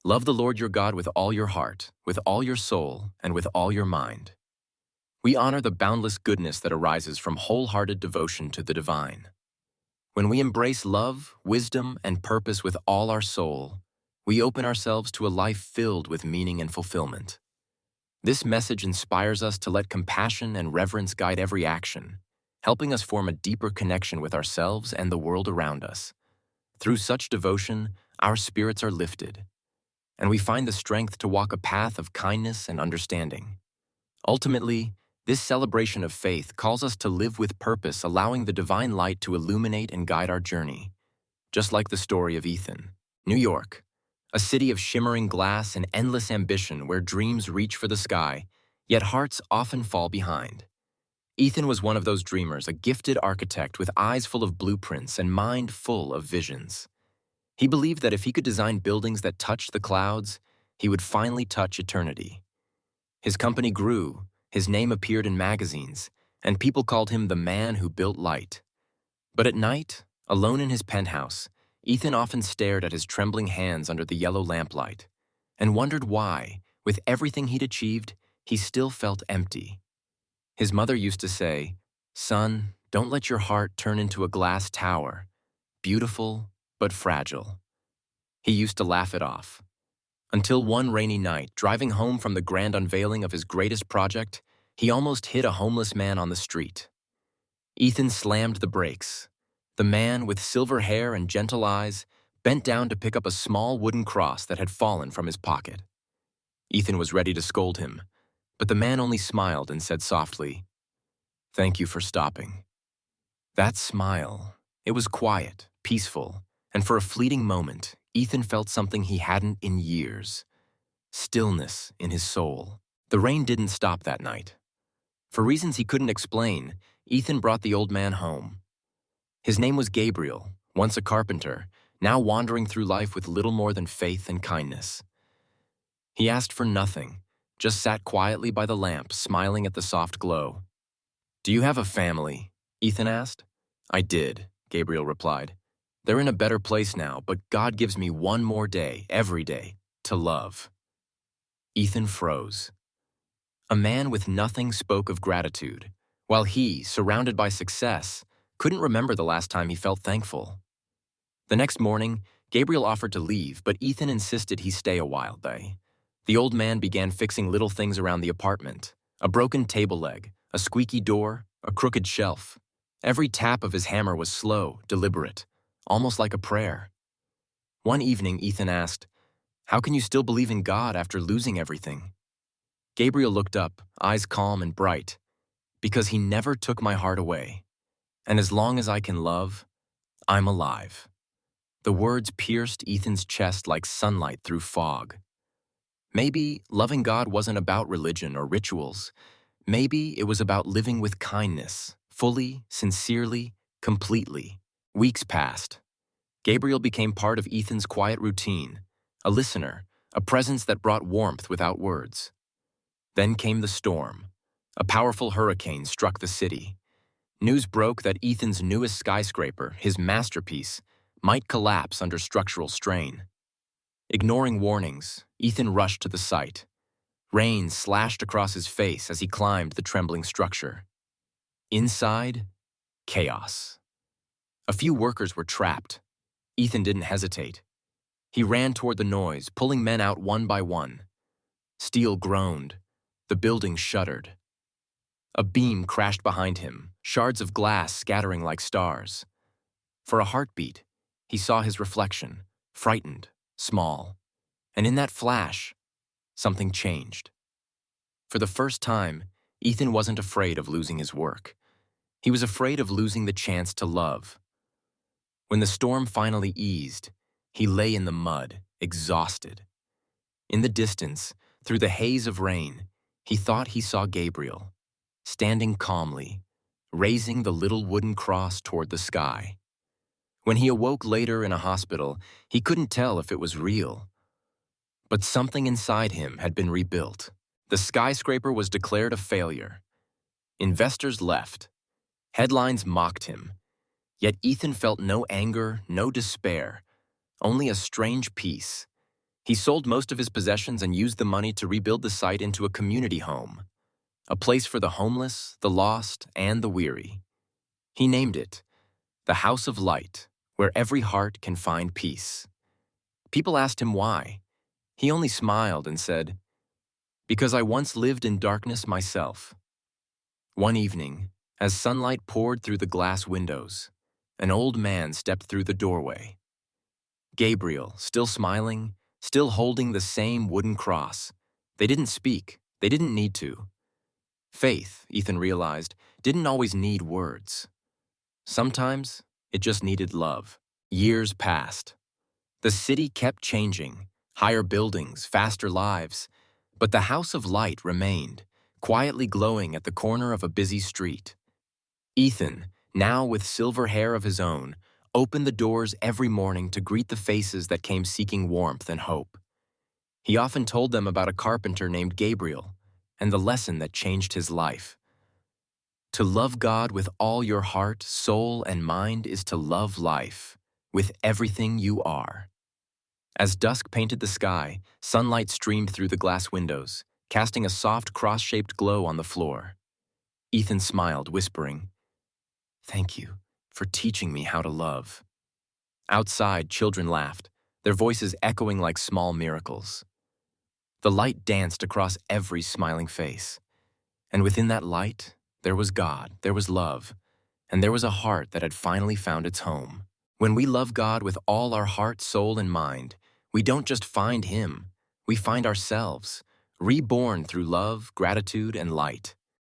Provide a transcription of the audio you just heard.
Love the Lord your God with all your heart, with all your soul, and with all your mind. We honor the boundless goodness that arises from wholehearted devotion to the divine. When we embrace love, wisdom, and purpose with all our soul, we open ourselves to a life filled with meaning and fulfillment. This message inspires us to let compassion and reverence guide every action, helping us form a deeper connection with ourselves and the world around us. Through such devotion, our spirits are lifted, and we find the strength to walk a path of kindness and understanding. Ultimately, this celebration of faith calls us to live with purpose, allowing the divine light to illuminate and guide our journey. Just like the story of Ethan, New York, a city of shimmering glass and endless ambition where dreams reach for the sky, yet hearts often fall behind. Ethan was one of those dreamers, a gifted architect with eyes full of blueprints and mind full of visions. He believed that if he could design buildings that touched the clouds, he would finally touch eternity. His company grew, his name appeared in magazines, and people called him the man who built light. But at night, alone in his penthouse, Ethan often stared at his trembling hands under the yellow lamplight and wondered why, with everything he'd achieved, he still felt empty. His mother used to say, "Son, don't let your heart turn into a glass tower, beautiful but fragile." He used to laugh it off. Until one rainy night, driving home from the grand unveiling of his greatest project, he almost hit a homeless man on the street. Ethan slammed the brakes. The man, with silver hair and gentle eyes, bent down to pick up a small wooden cross that had fallen from his pocket. Ethan was ready to scold him, but the man only smiled and said softly, "Thank you for stopping." That smile, it was quiet, peaceful, and for a fleeting moment, Ethan felt something he hadn't in years: stillness in his soul. The rain didn't stop that night. For reasons he couldn't explain, Ethan brought the old man home. His name was Gabriel, once a carpenter, now wandering through life with little more than faith and kindness. He asked for nothing, just sat quietly by the lamp, smiling at the soft glow. "Do you have a family?" Ethan asked. "I did," Gabriel replied. "They're in a better place now, but God gives me one more day, every day, to love." Ethan froze. A man with nothing spoke of gratitude, while he, surrounded by success, couldn't remember the last time he felt thankful. The next morning, Gabriel offered to leave, but Ethan insisted he stay a while. The old man began fixing little things around the apartment: a broken table leg, a squeaky door, a crooked shelf. Every tap of his hammer was slow, deliberate, almost like a prayer. One evening, Ethan asked, "How can you still believe in God after losing everything?" Gabriel looked up, eyes calm and bright. "Because he never took my heart away. And as long as I can love, I'm alive." The words pierced Ethan's chest like sunlight through fog. Maybe loving God wasn't about religion or rituals. Maybe it was about living with kindness, fully, sincerely, completely. Weeks passed. Gabriel became part of Ethan's quiet routine, a listener, a presence that brought warmth without words. Then came the storm. A powerful hurricane struck the city. News broke that Ethan's newest skyscraper, his masterpiece, might collapse under structural strain. Ignoring warnings, Ethan rushed to the site. Rain slashed across his face as he climbed the trembling structure. Inside, chaos. A few workers were trapped. Ethan didn't hesitate. He ran toward the noise, pulling men out one by one. Steel groaned. The building shuddered. A beam crashed behind him, shards of glass scattering like stars. For a heartbeat, he saw his reflection, frightened, small. And in that flash, something changed. For the first time, Ethan wasn't afraid of losing his work. He was afraid of losing the chance to love. When the storm finally eased, he lay in the mud, exhausted. In the distance, through the haze of rain, he thought he saw Gabriel, standing calmly, raising the little wooden cross toward the sky. When he awoke later in a hospital, he couldn't tell if it was real. But something inside him had been rebuilt. The skyscraper was declared a failure. Investors left. Headlines mocked him. Yet Ethan felt no anger, no despair, only a strange peace. He sold most of his possessions and used the money to rebuild the site into a community home, a place for the homeless, the lost, and the weary. He named it the House of Light, where every heart can find peace. People asked him why. He only smiled and said, "Because I once lived in darkness myself." One evening, as sunlight poured through the glass windows, an old man stepped through the doorway. Gabriel, still smiling, still holding the same wooden cross. They didn't speak. They didn't need to. Faith, Ethan realized, didn't always need words. Sometimes it just needed love. Years passed. The city kept changing, higher buildings, faster lives, but the House of Light remained, quietly glowing at the corner of a busy street. Ethan, now with silver hair of his own, opened the doors every morning to greet the faces that came seeking warmth and hope. He often told them about a carpenter named Gabriel and the lesson that changed his life. To love God with all your heart, soul, and mind is to love life with everything you are. As dusk painted the sky, sunlight streamed through the glass windows, casting a soft cross-shaped glow on the floor. Ethan smiled, whispering, "Thank you for teaching me how to love." Outside, children laughed, their voices echoing like small miracles. The light danced across every smiling face. And within that light, there was God, there was love, and there was a heart that had finally found its home. When we love God with all our heart, soul, and mind, we don't just find Him, we find ourselves, reborn through love, gratitude, and light.